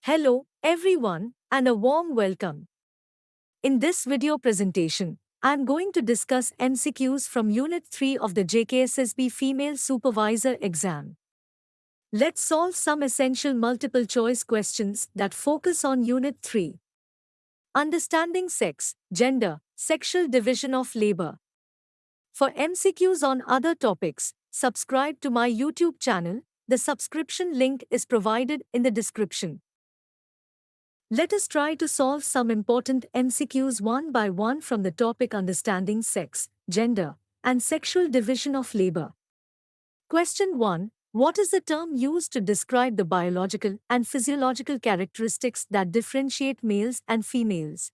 Hello, everyone, and a warm welcome. In this video presentation, I'm going to discuss MCQs from Unit 3 of the JKssb Female Supervisor exam. Let's solve some essential multiple choice questions that focus on Unit 3. Understanding sex, gender, sexual division of labor. For MCQs on other topics, subscribe to my YouTube channel. The subscription link is provided in the description. Let us try to solve some important MCQs one by one from the topic Understanding Sex, Gender, and Sexual Division of Labor. Question 1. What is the term used to describe the biological and physiological characteristics that differentiate males and females?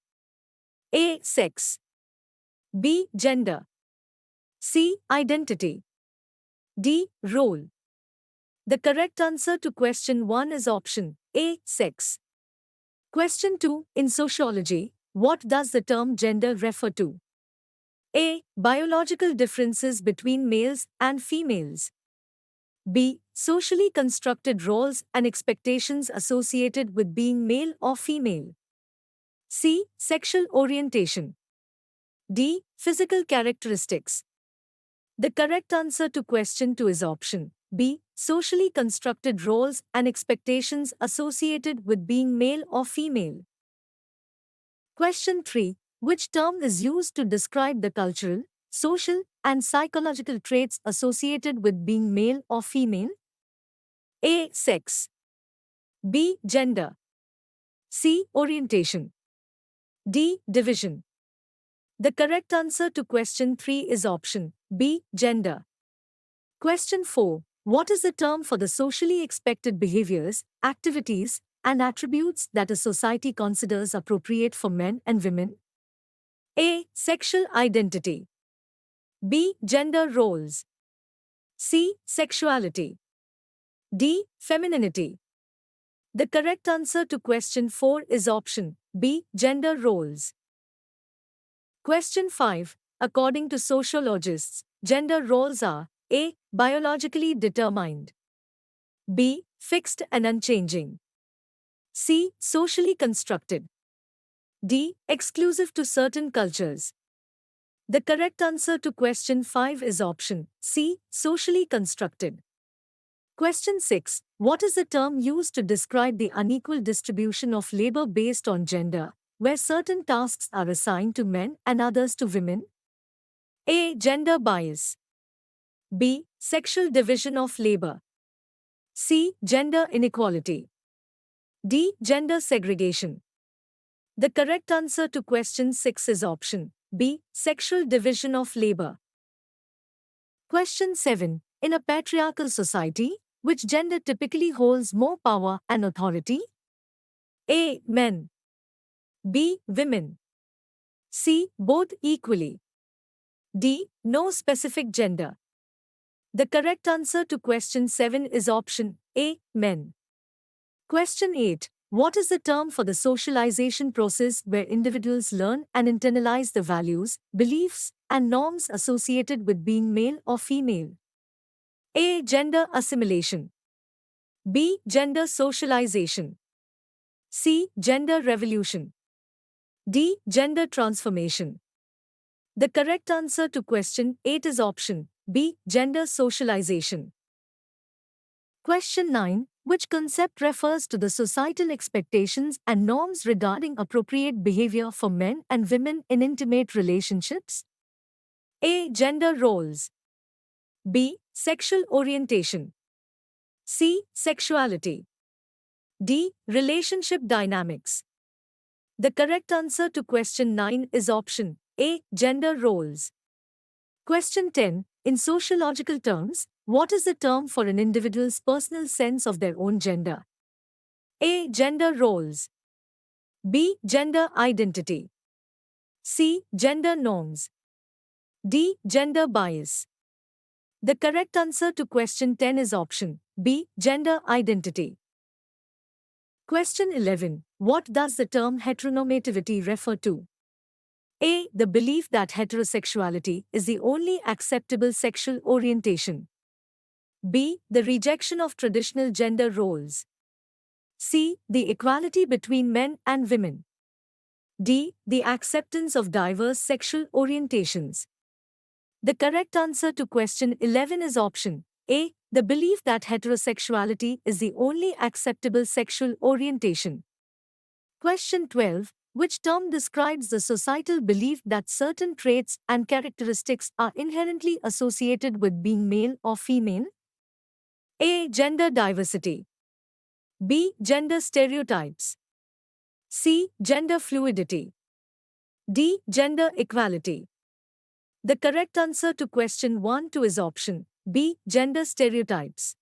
A. Sex. B. Gender. C. Identity. D. Role. The correct answer to question 1 is option A. Sex. Question 2. In sociology, what does the term gender refer to? A. Biological differences between males and females. B. Socially constructed roles and expectations associated with being male or female. C. Sexual orientation. D. Physical characteristics. The correct answer to question 2 is option B. Socially constructed roles and expectations associated with being male or female. Question 3. Which term is used to describe the cultural, social, and psychological traits associated with being male or female? A. Sex. B. Gender. C. Orientation. D. Division. The correct answer to question 3 is option B. Gender. Question 4. What is the term for the socially expected behaviors, activities, and attributes that a society considers appropriate for men and women? A. Sexual identity. B. Gender roles. C. Sexuality. D. Femininity. The correct answer to question 4 is option B. Gender roles. Question 5. According to sociologists, gender roles are A. Biologically determined. B. Fixed and unchanging. C. Socially constructed. D. Exclusive to certain cultures. The correct answer to question 5 is option C. Socially constructed. Question 6. What is the term used to describe the unequal distribution of labor based on gender, where certain tasks are assigned to men and others to women? A. Gender bias. B. Sexual division of labor. C. Gender inequality. D. Gender segregation. The correct answer to question 6 is option B. Sexual division of labor. Question 7. In a patriarchal society, which gender typically holds more power and authority? A. Men. B. Women. C. Both equally. D. No specific gender. The correct answer to question 7 is option A. Men. Question 8. What is the term for the socialization process where individuals learn and internalize the values, beliefs, and norms associated with being male or female? A. Gender assimilation. B. Gender socialization. C. Gender revolution. D. Gender transformation. The correct answer to question 8 is option B. Gender socialization. Question 9. Which concept refers to the societal expectations and norms regarding appropriate behavior for men and women in intimate relationships? A. Gender roles. B. Sexual orientation. C. Sexuality. D. Relationship dynamics. The correct answer to question 9 is option A. Gender roles. Question 10. In sociological terms, what is the term for an individual's personal sense of their own gender? A. Gender roles. B. Gender identity. C. Gender norms. D. Gender bias. The correct answer to question 10 is option B. Gender identity. Question 11. What does the term heteronormativity refer to? A. The belief that heterosexuality is the only acceptable sexual orientation. B. The rejection of traditional gender roles. C. The equality between men and women. D. The acceptance of diverse sexual orientations. The correct answer to question 11 is option A. The belief that heterosexuality is the only acceptable sexual orientation. Question 12. Which term describes the societal belief that certain traits and characteristics are inherently associated with being male or female? A. Gender diversity. B. Gender stereotypes. C. Gender fluidity. D. Gender equality. The correct answer to question 1-2 is option B. Gender stereotypes.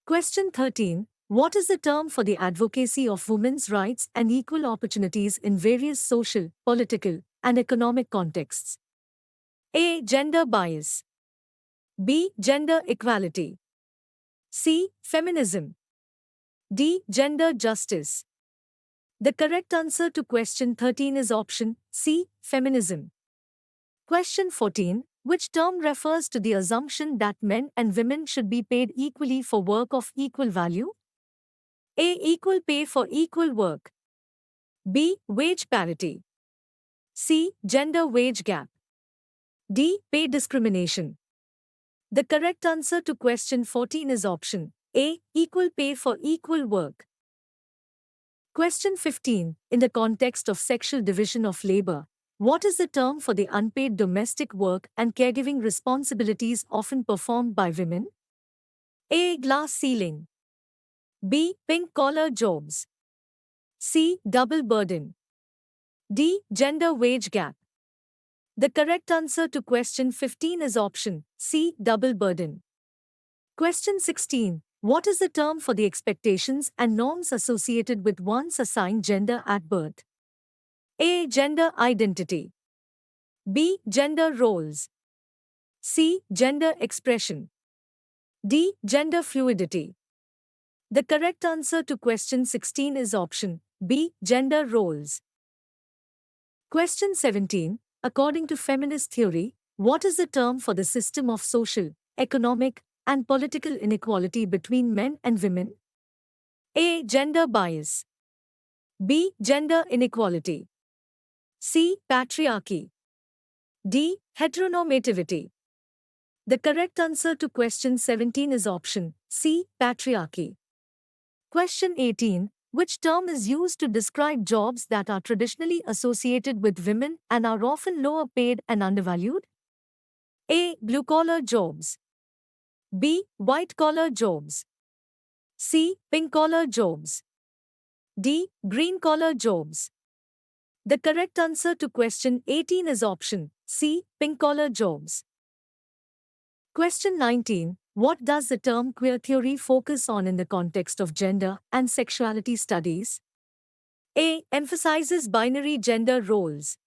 Question 13. What is the term for the advocacy of women's rights and equal opportunities in various social, political, and economic contexts? A. Gender bias. B. Gender equality. C. Feminism. D. Gender justice. The correct answer to question 13 is option C. Feminism. Question 14. Which term refers to the assumption that men and women should be paid equally for work of equal value? A. Equal pay for equal work. B. Wage parity. C. Gender wage gap. D. Pay discrimination. The correct answer to question 14 is option A. Equal pay for equal work. Question 15. In the context of sexual division of labor, what is the term for the unpaid domestic work and caregiving responsibilities often performed by women? A. Glass ceiling. B. Pink-collar jobs. C. Double burden. D. Gender wage gap. The correct answer to question 15 is option C. Double burden. Question 16. What is the term for the expectations and norms associated with one's assigned gender at birth? A. Gender identity. B. Gender roles. C. Gender expression. D. Gender fluidity. The correct answer to question 16 is option B. Gender roles. Question 17. According to feminist theory, what is the term for the system of social, economic, and political inequality between men and women? A. Gender bias. B. Gender inequality. C. Patriarchy. D. Heteronormativity. The correct answer to question 17 is option C. Patriarchy. Question 18. Which term is used to describe jobs that are traditionally associated with women and are often lower paid and undervalued? A. Blue-collar jobs. B. White-collar jobs. C. Pink-collar jobs. D. Green-collar jobs. The correct answer to question 18 is option C. Pink-collar jobs. Question 19. What does the term queer theory focus on in the context of gender and sexuality studies? A. Emphasizes binary gender roles.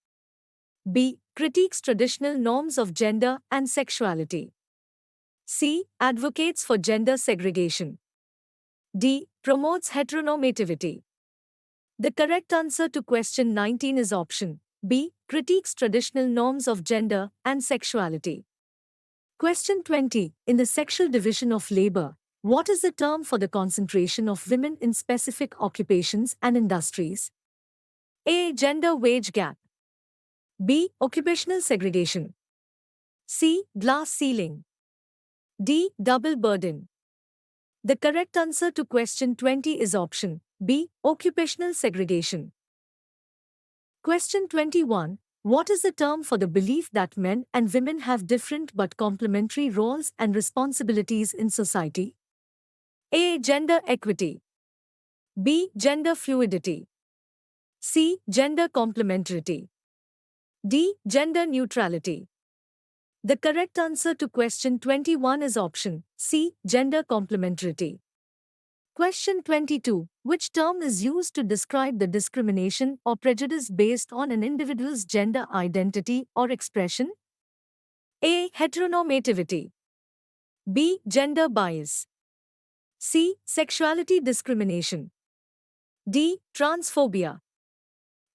B. Critiques traditional norms of gender and sexuality. C. Advocates for gender segregation. D. Promotes heteronormativity. The correct answer to question 19 is option B. Critiques traditional norms of gender and sexuality. Question 20. In the sexual division of labor, what is the term for the concentration of women in specific occupations and industries? A. Gender wage gap. B. Occupational segregation. C. Glass ceiling. D. Double burden. The correct answer to question 20 is option B. Occupational segregation. Question 21. What is the term for the belief that men and women have different but complementary roles and responsibilities in society? A. Gender equity. B. Gender fluidity. C. Gender complementarity. D. Gender neutrality. The correct answer to question 21 is option C. Gender complementarity. Question 22. Which term is used to describe the discrimination or prejudice based on an individual's gender identity or expression? A. Heteronormativity. B. Gender bias. C. Sexuality discrimination. D. Transphobia.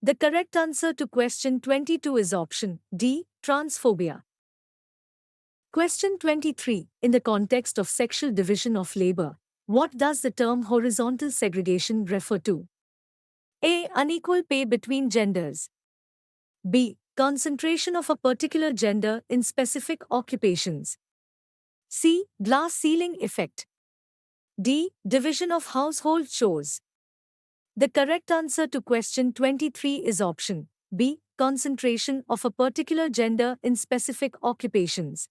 The correct answer to question 22 is option D. Transphobia. Question 23. In the context of sexual division of labor, What does the term horizontal segregation refer to? A. Unequal pay between genders. B. Concentration of a particular gender in specific occupations. C. Glass ceiling effect. D. Division of household chores. The correct answer to question 23 is option B. Concentration of a particular gender in specific occupations.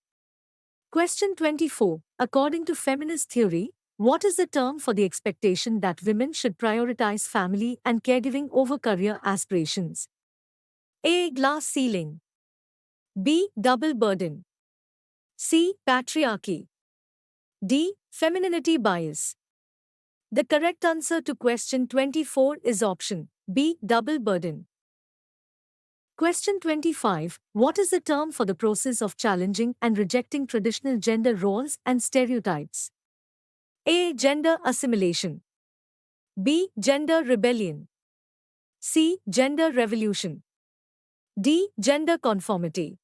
Question 24. According to feminist theory, what is the term for the expectation that women should prioritize family and caregiving over career aspirations? A. Glass ceiling. B. Double burden. C. Patriarchy. D. Femininity bias. The correct answer to question 24 is option B. Double burden. Question 25. What is the term for the process of challenging and rejecting traditional gender roles and stereotypes? A. Gender assimilation. B. Gender rebellion. C. Gender revolution. D. Gender conformity.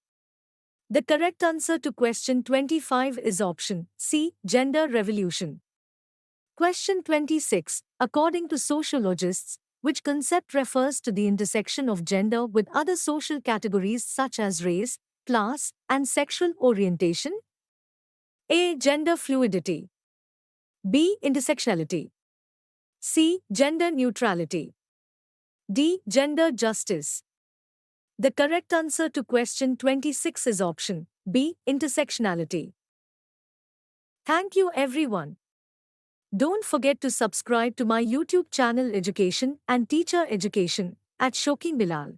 The correct answer to question 25 is option C. Gender revolution. Question 26. According to sociologists, which concept refers to the intersection of gender with other social categories such as race, class, and sexual orientation? A. Gender fluidity. B. Intersectionality. C. Gender neutrality. D. Gender justice. The correct answer to question 26 is option B. Intersectionality. Thank you everyone. Don't forget to subscribe to my YouTube channel Education and Teacher Education at Shoki Bilal.